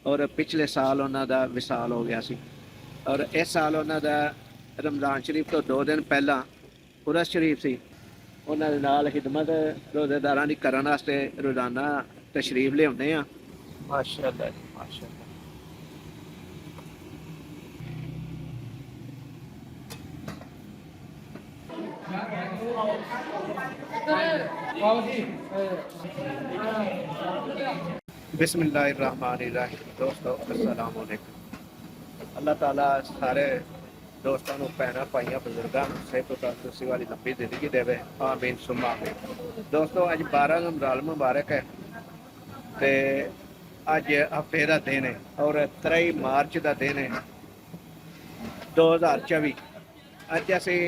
और पिछले साल उन्होंने विसाल हो गया सी और इस साल उन्होंने रमज़ान शरीफ तो 2 दिन पहला उरस शरीफ सी उन्होंने नाल खिदमत रोज़ेदारां दी करन वास्ते रोज़ाना तशरीफ लियाउने आ। माशाअल्लाह माशाअल्लाह। बिस्मिल्लाहिर्रहमानिर्रहीम। दोस्तों अस्सलाम वालेकुम। अल्लाह ताला सारे दोस्तों को भैनों भाइयों बुजुर्गों सेहत तंदुरुस्ती वाली लंबी जिंदगी देवे, आमीन सुम्मा आमीन। दोस्तों अज 12 रमज़ान मुबारक है ते अज हफ्ते का दिन है और 23 मार्च का दिन है 2024। अज असी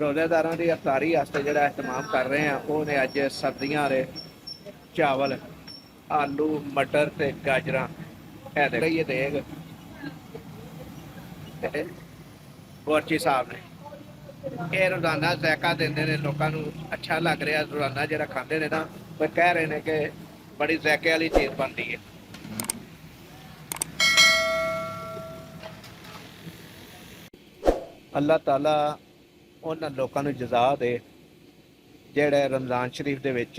रोज़ेदारां दी अफ्तारी वास्ते जिहड़ा एहतमाम कर रहे हैं वो ने अज सर्दियां दे चावल आलू मटर ते गाजरां हैदर ये देग गोरची साहब ने ये रोज़ाना जायका देंदे ने लोकां नूं अच्छा लग रहा रोज़ाना जिहड़ा खांदे ने ना वो कह रहे हैं कि बड़ी जायके वाली चीज़ बनती है। अल्लाह ताला उन्हां लोकां नूं जज़ा दे ਜਿਹੜੇ रमज़ान शरीफ ਦੇ ਵਿੱਚ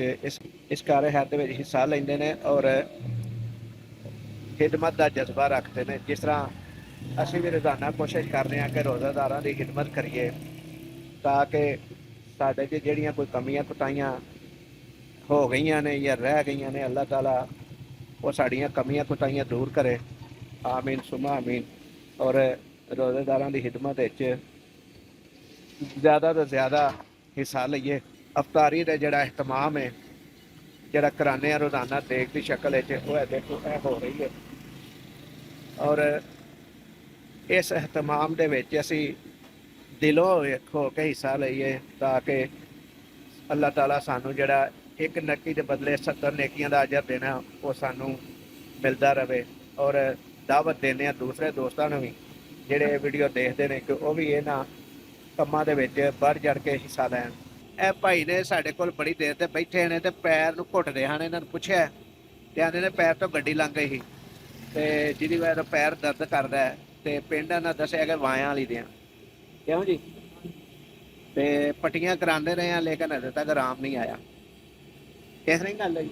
इस कार्य हैर ਦੇ ਵਿੱਚ ਹਿੱਸਾ ਲੈਂਦੇ ਨੇ और खिदमत का जज्बा रखते हैं। जिस तरह असीं भी रोज़ाना कोशिश कर रहे हैं कि रोज़ेदारां की खिदमत करिए ताकि साडे च जिहड़ियां कोई कमियां कुताहियां हो गई ने या रह गई ने अल्लाह ताला वो साड़ियां कमियां कुताहियां दूर करे, आमीन सुमा आमीन। और रोज़ेदारां की खिदमत ज़्यादा तो ज़्यादा हिस्सा लईए। अफ्तारी का जोड़ा एहतमाम है जोड़ा कराने रोज़ाना देख की शक्ल है देखो हो रही है और इस एहतमाम के असी दिलों हो के हिस्सा लईए ताकि अल्लाह ताला सानू जोड़ा एक नकी के बदले 70 नेकियां का अजर देना वो सानू मिलता रहे। और दावत देने दूसरे दोस्तों भी जोड़े वीडियो देखते हैं कि वह भी इन्हां कामां दे विच बढ़ चढ़ के हिस्सा लैन। ए भाई ने साढ़े कोल बड़ी देर ते बैठे ने ते पैर नूं घुटदे हैं, इन्हां नूं पुछया ते आंदे ने पैर तो गड्डी लंघ गई सी ते जिहदी वजह तो पैर दर्द करदा है ते पिंड इन्हां दस्सिया कि वायां वाली देआं क्यों जी ते पट्टियां करांदे रहे हैं लेकिन अजे तक आराम नहीं आया। इस तरह गल है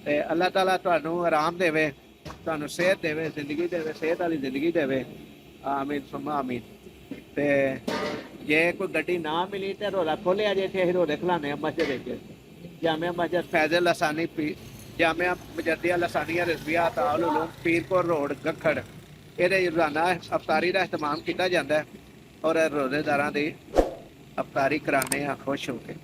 ते अल्लाह ताला तुहानूं आराम देवे, तुहानूं सेहत देवे, जिंदगी देवे, सेहत वाली जिंदगी देवे, आमीन सुम्मा आमीन। ते जे कोई गड्डी ना मिली तो रोला खोलिया जे इत्थे रोले खलाने मस्जिद जामिया मस्जिद फैजल लसानी जामिया मुजद्दिया लसानिया रिजविया ताउल उलूम पीरपुर रोड गखड़ ये रोजाना अफ्तारी का एहतमाम किया जाता है और रोजेदारां दी अफ्तारी कराने खुश होके।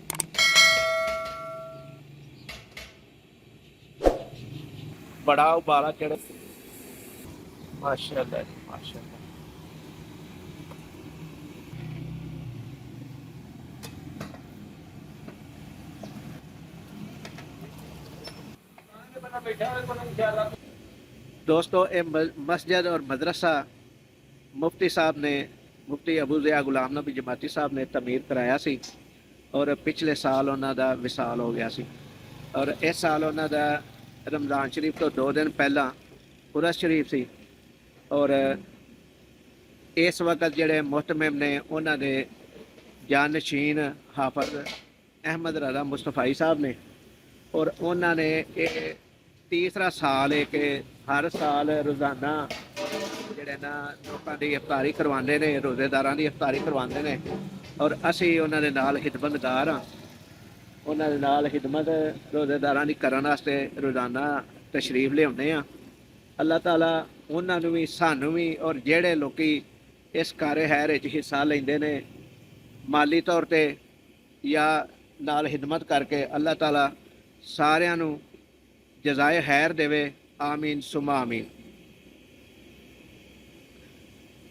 बड़ा उबाला चढ़ माशाअल्लाह माशाअल्लाह। दोस्तों ये मस्जिद और मदरसा मुफ्ती साहब ने मुफ्ती अबू ज़िया गुलाम नबी जमाती साहब ने तमीर कराया सी और पिछले साल उन्होंने विसाल हो गया सी और इस साल उन्होंने रमज़ान शरीफ तो 2 दिन पहला उरस शरीफ सी और इस वक्त जोड़े मुहतमिम ने उन्होंने जानशीन हाफिज अहमद रज़ा मुस्तफ़ाई साहब ने और उन्होंने ये तीसरा साल है कि हर साल रोज़ाना जोड़े ना लोगों की अफ्तारी करवाते हैं, रोज़ेदारां की अफ्तारी करवाते हैं और असी उन्होंने नाल खिदमतगार हाँ। उन्होंने नाल खिदमत रोज़ेदारां की करन वास्ते रोज़ाना तशरीफ लियाउने आ। अल्लाह ताला उन्होंने भी सानू भी और जेड़े लोग इस कार्य हैर विच हिस्सा लैंदे ने माली तौर पर या नाल खिदमत करके अल्लाह ताला सारियां नू जज़ाए खैर देवे, आमीन सुमा आमीन।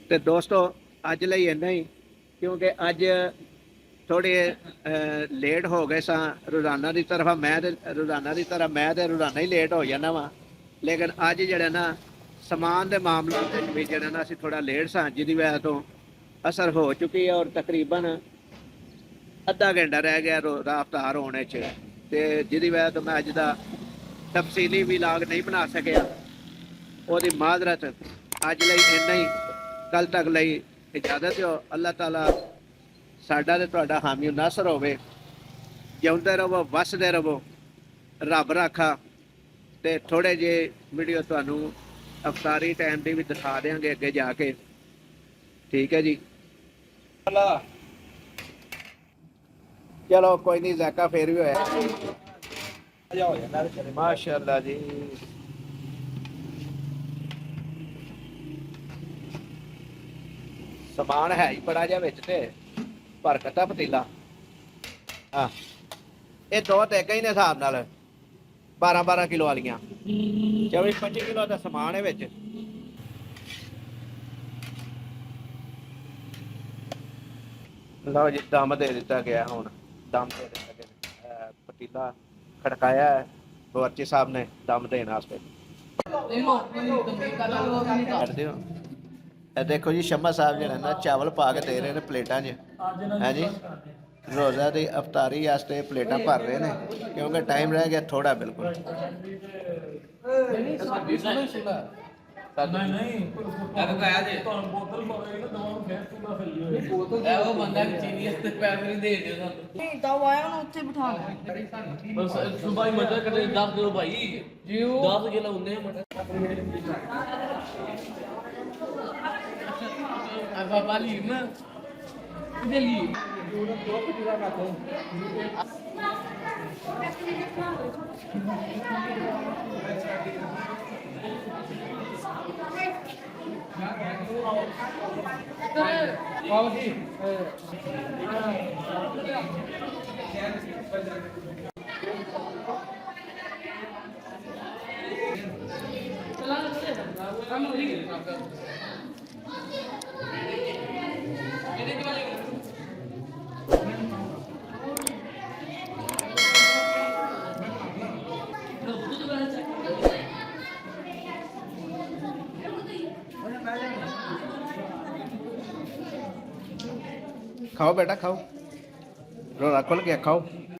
तो दोस्तों अज लई इन्ना ही क्योंकि अज थोड़े लेट हो गए सा रोज़ाना की तरफ मैं रोज़ाना ही लेट हो जाना वा लेकिन अज जड़ा ना समान के मामलों भी जड़ा ना असीं थोड़ा लेट सा जिहदी वजह तो असर हो चुकी है और तकरीबन अद्धा घंटा रह गया रोज़ा अफ्तार होने ਤੇ ਜਿਹਦੀ ਵਜ੍ਹਾ ਤੋਂ ਮੈਂ ਅੱਜ ਦਾ ਤਫਸੀਲੀ ਵਲੌਗ ਨਹੀਂ ਬਣਾ ਸਕਿਆ, ਉਹਦੀ ਮਾਜ਼ਰਤ। ਅੱਜ ਲਈ ਇੰਨਾ ਹੀ, ਕੱਲ ਤੱਕ ਲਈ ਇਜਾਜ਼ਤ ਦਿਓ। ਅੱਲਾਹ ਤਾਲਾ ਸਾਡਾ ਤੇ ਤੁਹਾਡਾ ਹਾਮੀ ਨਾਸਰ ਹੋਵੇ। ਜਿਉਂਦੇ ਰਹੋ, ਵਸਦੇ ਰਹੋ, ਰੱਬ ਰਾਖਾ। ਤੇ ਥੋੜੇ ਜਿਹੇ ਵੀਡੀਓ ਤੁਹਾਨੂੰ ਅਫਤਾਰੀ ਟਾਈਮ ਦੀ ਵੀ ਦਿਖਾ ਦੇਵਾਂਗੇ ਅੱਗੇ ਜਾ ਕੇ, ਠੀਕ ਹੈ ਜੀ। ਚਲੋ ਕੋਈ ਨਹੀਂ, ਜ਼ਾਇਕਾ ਫੇਰ ਵੀ ਹੋਇਆ। ਮਾਸ਼ਾਅੱਲਾ ਜੀ। ਸਮਾਨ ਹੈ ਹੀ ਬੜਾ ਜਿਹਾ ਵਿੱਚ, ਤੇ ਬਰਕਤ ਦਾ ਪਤੀਲਾ। ਹਾਂ, ਇਹ ਦੋ ਟੈਕਾਂ ਹੀ ਨੇ ਹਿਸਾਬ ਨਾਲ 12-12 ਕਿਲੋ ਵਾਲੀਆਂ, 24-25 ਕਿਲੋ ਦਾ ਸਮਾਨ ਹੈ ਵਿੱਚ। ਲਓ ਜੀ, ਦਮ ਦੇ ਦਿੱਤਾ ਗਿਆ। ਹੁਣ ਦਮ ਦੇ ਦਿੱਤਾ ਗਿਆ, ਪਤੀਲਾ ਖੜਕਾਇਆ ਹੈ ਬਾਵਰਚੀ ਸਾਹਿਬ ਨੇ ਦਮ ਦੇਣ ਵਾਸਤੇ। ਇਹ ਦੇਖੋ ਜੀ, ਸ਼ਮਾ ਸਾਹਿਬ ਜਿਹੜੇ ਨਾ ਚਾਵਲ ਪਾ ਕੇ ਦੇ ਰਹੇ ਨੇ ਪਲੇਟਾਂ 'ਚ, ਹੈ ਜੀ। ਰੋਜ਼ਾ ਦੀ ਅਫਤਾਰੀ ਵਾਸਤੇ ਪਲੇਟਾਂ ਭਰ ਰਹੇ ਨੇ, ਕਿਉਂਕਿ ਟਾਈਮ ਰਹਿ ਗਿਆ ਥੋੜਾ ਬਿਲਕੁਲ। खाओ बेटा खाओ, रोज़ा खुल गया, खाओ।